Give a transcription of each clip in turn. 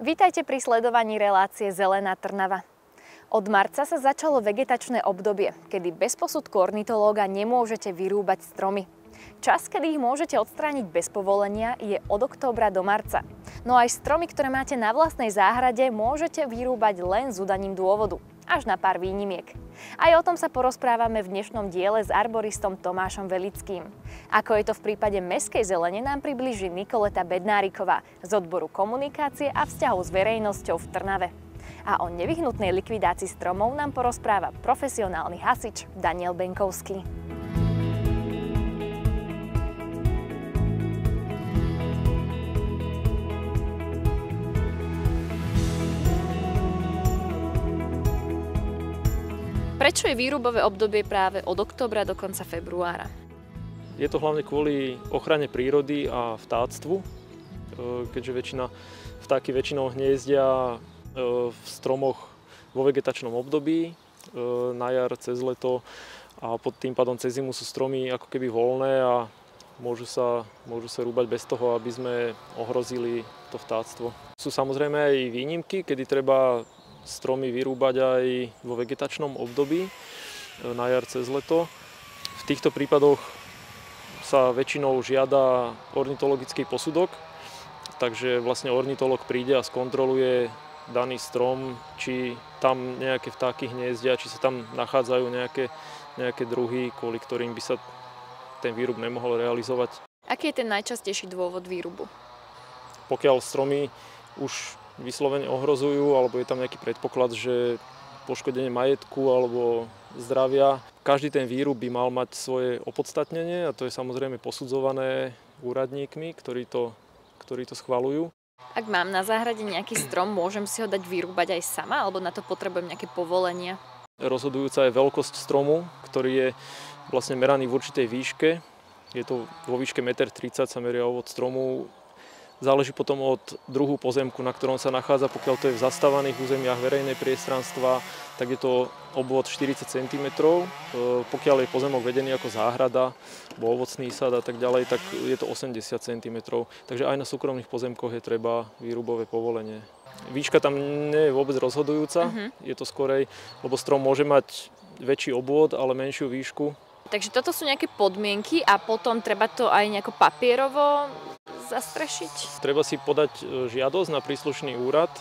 Vítajte pri sledovaní relácie Zelená Trnava. Od marca sa začalo vegetačné obdobie, kedy bez posudku ornitológa nemôžete vyrúbať stromy. Čas, kedy ich môžete odstrániť bez povolenia, je od októbra do marca. No aj stromy, ktoré máte na vlastnej záhrade, môžete vyrúbať len s udaním dôvodu. Až na pár výnimiek. Aj o tom sa porozprávame v dnešnom diele s arboristom Tomášom Velickým. Ako je to v prípade mestskej zelene, nám priblíži Nikoleta Bednáriková z odboru komunikácie a vzťahov s verejnosťou v Trnave. A o nevyhnutnej likvidácii stromov nám porozpráva profesionálny hasič Daniel Benkovský. Prečo je výrubové obdobie práve od októbra do konca februára? Je to hlavne kvôli ochrane prírody a vtáctvu, keďže vtáky väčšinou hniezdia v stromoch vo vegetačnom období, na jar, cez leto a pod tým pádom cez zimu sú stromy ako keby voľné a môžu sa rúbať bez toho, aby sme ohrozili to vtáctvo. Sú samozrejme aj výnimky, kedy treba stromy vyrúbať aj vo vegetačnom období, na jar, cez leto. V týchto prípadoch sa väčšinou žiada ornitologický posudok, takže vlastne ornitológ príde a skontroluje daný strom, či tam nejaké vtáky hniezdia, či sa tam nachádzajú nejaké druhy, kvôli ktorým by sa ten výrub nemohol realizovať. Aký je ten najčastejší dôvod výrubu? Pokiaľ stromy už vyslovene ohrozujú, alebo je tam nejaký predpoklad, že poškodenie majetku alebo zdravia. Každý ten výrub by mal mať svoje opodstatnenie a to je samozrejme posudzované úradníkmi, ktorí to schvaľujú. Ak mám na záhrade nejaký strom, môžem si ho dať vyrúbať aj sama, alebo na to potrebujem nejaké povolenia? Rozhodujúca je veľkosť stromu, ktorý je vlastne meraný v určitej výške. Je to vo výške 1,30 m sa meria ovod stromu. Záleží potom od druhu pozemku, na ktorom sa nachádza. Pokiaľ to je v zastávaných územiach verejnej priestranstva, tak je to obvod 40 cm. Pokiaľ je pozemok vedený ako záhrada, alebo ovocný sad a tak ďalej, tak je to 80 cm. Takže aj na súkromných pozemkoch je treba výrubové povolenie. Výška tam nie je vôbec rozhodujúca, je to skorej, lebo strom môže mať väčší obvod, ale menšiu výšku. Takže toto sú nejaké podmienky a potom treba to aj nejako papierovo zastrešiť? Treba si podať žiadosť na príslušný úrad.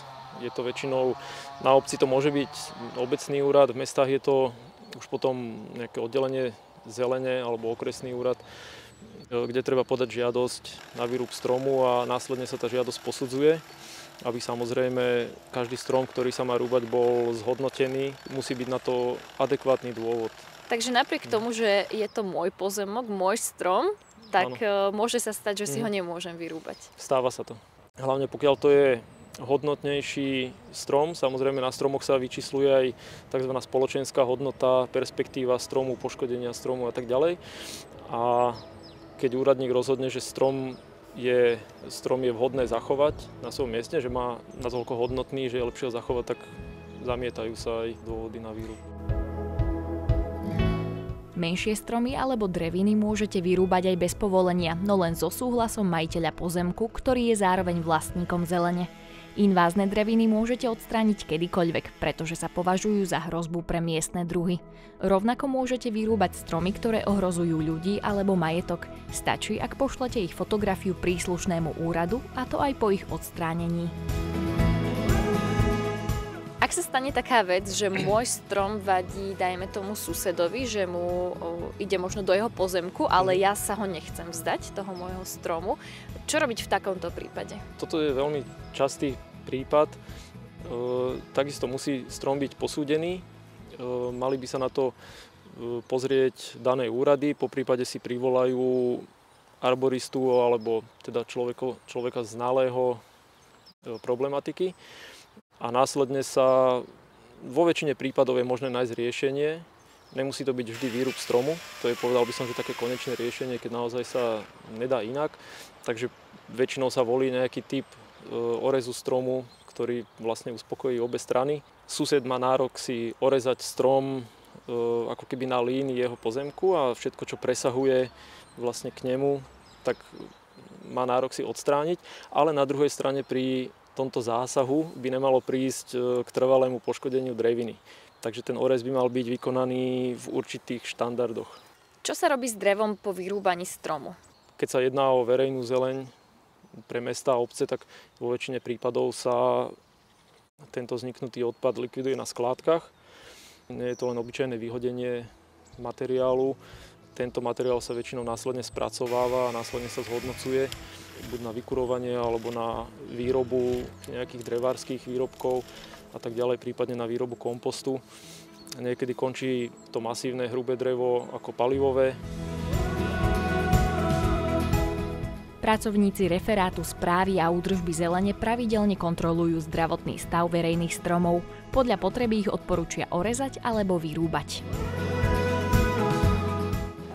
Je to väčšinou, na obci to môže byť obecný úrad, v mestách je to už potom nejaké oddelenie zelene alebo okresný úrad, kde treba podať žiadosť na výrub stromu a následne sa tá žiadosť posudzuje, aby samozrejme každý strom, ktorý sa má rúbať, bol zhodnotený. Musí byť na to adekvátny dôvod. Takže napriek tomu, že je to môj pozemok, môj strom, tak môže sa stať, že si ho nemôžem vyrúbať. Stáva sa to. Hlavne pokiaľ to je hodnotnejší strom, samozrejme na stromoch sa vyčísluje aj tzv. Spoločenská hodnota, perspektíva stromu, poškodenia stromu a tak ďalej. A keď úradník rozhodne, že strom je vhodné zachovať na svojom mieste, že má natoľko hodnotný, že je lepšie ho zachovať, tak zamietajú sa aj dôvody na výrub. Menšie stromy alebo dreviny môžete vyrúbať aj bez povolenia, no len so súhlasom majiteľa pozemku, ktorý je zároveň vlastníkom zelene. Invázne dreviny môžete odstrániť kedykoľvek, pretože sa považujú za hrozbu pre miestne druhy. Rovnako môžete vyrúbať stromy, ktoré ohrozujú ľudí alebo majetok. Stačí, ak pošlete ich fotografiu príslušnému úradu, a to aj po ich odstránení. Ak sa stane taká vec, že môj strom vadí, dajme tomu susedovi, že mu ide možno do jeho pozemku, ale ja sa ho nechcem vzdať, toho môjho stromu, čo robiť v takomto prípade? Toto je veľmi častý prípad. Takisto musí strom byť posúdený. Mali by sa na to pozrieť dané úrady, poprípade si privolajú arboristu alebo teda človeka znalého problematiky. A následne sa vo väčšine prípadov je možné nájsť riešenie. Nemusí to byť vždy výrub stromu, to je, povedal by som, že také konečné riešenie, keď naozaj sa nedá inak. Takže väčšinou sa volí nejaký typ orezu stromu, ktorý vlastne uspokojí obe strany. Sused má nárok si orezať strom ako keby na línii jeho pozemku a všetko, čo presahuje vlastne k nemu, tak má nárok si odstrániť. Ale na druhej strane pri tomto zásahu by nemalo prísť k trvalému poškodeniu dreviny. Takže ten orez by mal byť vykonaný v určitých štandardoch. Čo sa robí s drevom po vyrúbaní stromu? Keď sa jedná o verejnú zeleň pre mestá a obce, tak vo väčšine prípadov sa tento vzniknutý odpad likviduje na skládkach. Nie je to len obyčajné vyhodenie materiálu. Tento materiál sa väčšinou následne spracováva a následne sa zhodnocuje buď na vykurovanie alebo na výrobu nejakých drevárskych výrobkov a tak ďalej, prípadne na výrobu kompostu. Niekedy končí to masívne hrubé drevo ako palivové. Pracovníci referátu správy a údržby zelene pravidelne kontrolujú zdravotný stav verejných stromov. Podľa potreby ich odporúčia orezať alebo vyrúbať.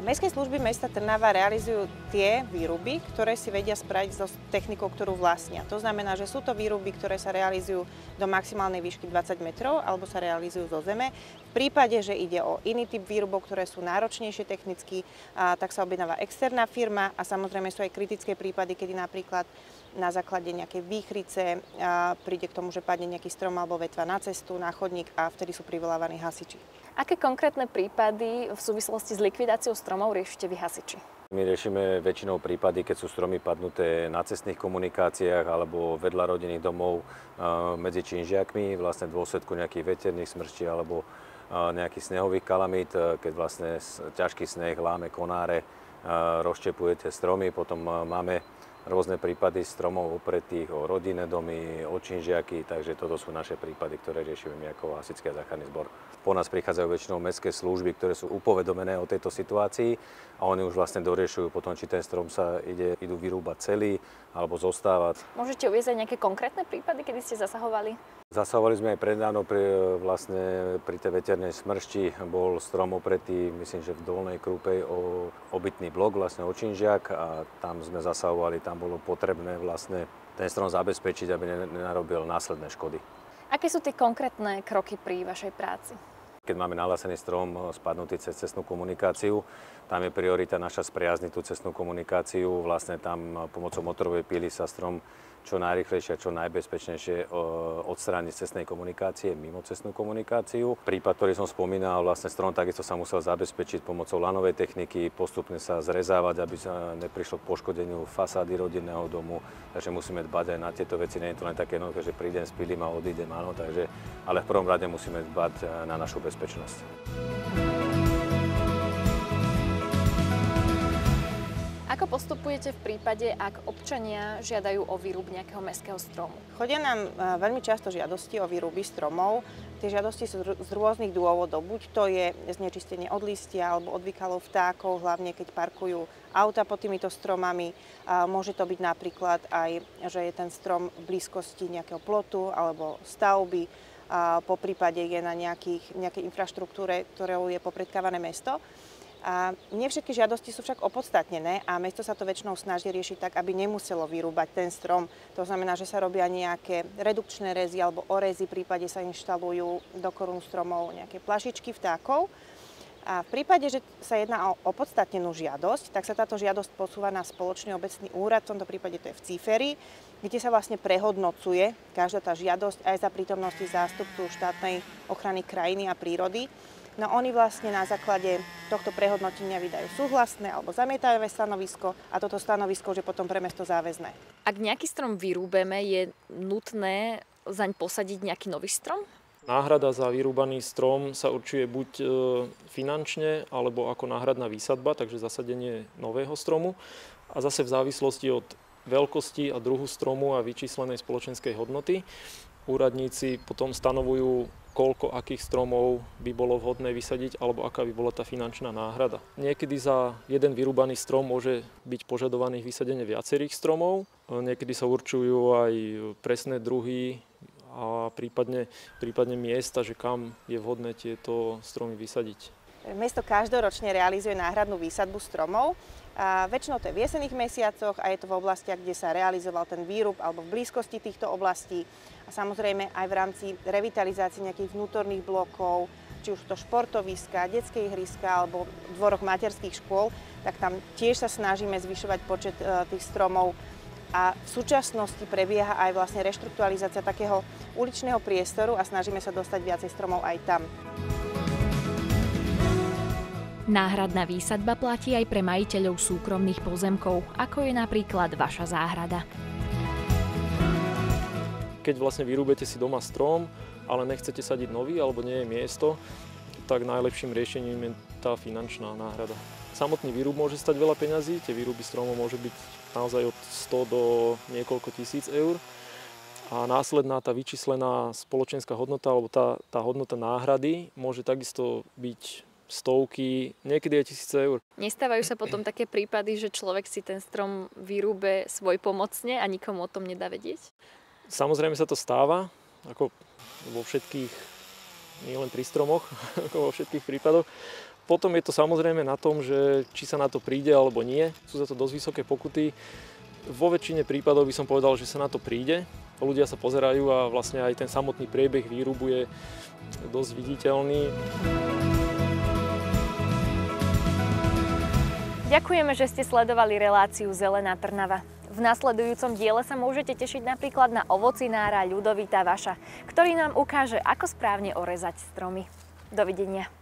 Mestské služby mesta Trnava realizujú tie výruby, ktoré si vedia spraviť so technikou, ktorú vlastnia. To znamená, že sú to výruby, ktoré sa realizujú do maximálnej výšky 20 metrov alebo sa realizujú zo zeme. V prípade, že ide o iný typ výrubov, ktoré sú náročnejšie technicky, tak sa objednáva externá firma a samozrejme sú aj kritické prípady, kedy napríklad na základe nejakej výchrice príde k tomu, že padne nejaký strom alebo vetva na cestu, na chodník a vtedy sú privolávaní hasiči. Aké konkrétne prípady v súvislosti s likvidáciou stromov riešite vy hasiči? My riešime väčšinou prípady, keď sú stromy padnuté na cestných komunikáciách alebo vedľa rodinných domov medzi činžiakmi, vlastne v dôsledku nejakých veterných smrští alebo nejakých snehových kalamít, keď vlastne ťažký sneh láme konáre, rozštepuje tie stromy. Potom máme rôzne prípady stromov opretých o rodinné domy, o činžiaky, takže toto sú naše prípady, ktoré riešime my ako hasičský a záchranný zbor. Po nás prichádzajú väčšinou mestské služby, ktoré sú upovedomené o tejto situácii a oni už vlastne doriešujú potom, či ten strom sa idú vyrúbať celý alebo zostávať. Môžete uviesť aj nejaké konkrétne prípady, kedy ste zasahovali? Zasahovali sme aj prednávno pri tej veternej smršti. Bol strom opretý, myslím, že v Dolnej Krúpej o obytný blok, vlastne o činžiak a tam sme zasahovali, tam bolo potrebné vlastne ten strom zabezpečiť, aby nenarobil následné škody. Aké sú tie konkrétne kroky pri vašej práci? Keď máme nahlásený strom spadnutý cez cestnú komunikáciu, tam je priorita naša spriazniť tú cestnú komunikáciu. Vlastne tam pomocou motorovej píly sa strom čo najrýchlejšie a čo najbezpečnejšie odstrániť z cestnej komunikácie, mimo cestnú komunikáciu. Prípad, ktorý som spomínal, vlastne strom takisto sa musel zabezpečiť pomocou lanovej techniky, postupne sa zrezávať, aby sa neprišlo k poškodeniu fasády rodinného domu. Takže musíme dbať aj na tieto veci. Nie je to len také jednoduché, že prídem, spílim a odídem, áno. Ale v prvom rade musíme dbať na našu bezpečnosť. Ako postupujete v prípade, ak občania žiadajú o výrub nejakého mestského stromu? Chodia nám veľmi často žiadosti o výruby stromov. Tie žiadosti sú z rôznych dôvodov. Buď to je znečistenie od listia alebo od výkalov vtákov, hlavne keď parkujú auta pod týmito stromami. Môže to byť napríklad aj, že je ten strom v blízkosti nejakého plotu alebo stavby. Po prípade je na nejakej infraštruktúre, ktorou je popredkávané mesto. A nie všetky žiadosti sú však opodstatnené a mesto sa to väčšinou snaží riešiť tak, aby nemuselo vyrúbať ten strom. To znamená, že sa robia nejaké redukčné rezy alebo orezy, v prípade sa inštalujú do korún stromov nejaké plašičky vtákov. A v prípade, že sa jedná o opodstatnenú žiadosť, tak sa táto žiadosť posúva na spoločný obecný úrad, v tomto prípade to je v Cíferi, kde sa vlastne prehodnocuje každá tá žiadosť aj za prítomnosti zástupcu štátnej ochrany krajiny a prírody. No oni vlastne na základe tohto prehodnotenia vydajú súhlasné alebo zamietavé stanovisko a toto stanovisko už je potom pre mesto záväzné. Ak nejaký strom vyrúbeme, je nutné zaň posadiť nejaký nový strom? Náhrada za vyrúbaný strom sa určuje buď finančne, alebo ako náhradná výsadba, takže zasadenie nového stromu. A zase v závislosti od veľkosti a druhu stromu a vyčíslenej spoločenskej hodnoty úradníci potom stanovujú, koľko akých stromov by bolo vhodné vysadiť alebo aká by bola tá finančná náhrada. Niekedy za jeden vyrúbaný strom môže byť požadovaných vysadenie viacerých stromov. Niekedy sa určujú aj presné druhy a prípadne miesta, že kam je vhodné tieto stromy vysadiť. Mesto každoročne realizuje náhradnú výsadbu stromov. A väčšinou to je v jesenných mesiacoch a je to v oblastiach, kde sa realizoval ten výrub alebo v blízkosti týchto oblastí. A samozrejme aj v rámci revitalizácie nejakých vnútorných blokov, či už to športoviska, detské ihriska alebo v dvoroch materských škôl, tak tam tiež sa snažíme zvyšovať počet tých stromov. a v súčasnosti prebieha aj vlastne reštrukturalizácia takého uličného priestoru a snažíme sa dostať viacej stromov aj tam. Náhradná výsadba platí aj pre majiteľov súkromných pozemkov, ako je napríklad vaša záhrada. Keď vlastne vyrúbete si doma strom, ale nechcete sadiť nový alebo nie je miesto, tak najlepším riešením je tá finančná náhrada. Samotný výrub môže stať veľa peňazí, tie výruby stromov môže byť naozaj od 100 do niekoľko tisíc eur. A následná tá vyčíslená spoločenská hodnota, alebo tá hodnota náhrady môže takisto byť stovky, niekedy aj tisíce eur. Nestávajú sa potom také prípady, že človek si ten strom vyrúbe svojpomocne a nikomu o tom nedá vedieť? Samozrejme sa to stáva, ako vo všetkých, nie len pri stromoch, ako vo všetkých prípadoch. Potom je to samozrejme na tom, že či sa na to príde alebo nie. Sú za to dosť vysoké pokuty. Vo väčšine prípadov by som povedal, že sa na to príde. Ľudia sa pozerajú a vlastne aj ten samotný priebeh výrubu je dosť viditeľný. Ďakujeme, že ste sledovali reláciu Zelená Trnava. V nasledujúcom diele sa môžete tešiť napríklad na ovocinára Ľudovita Vaša, ktorý nám ukáže, ako správne orezať stromy. Dovidenia.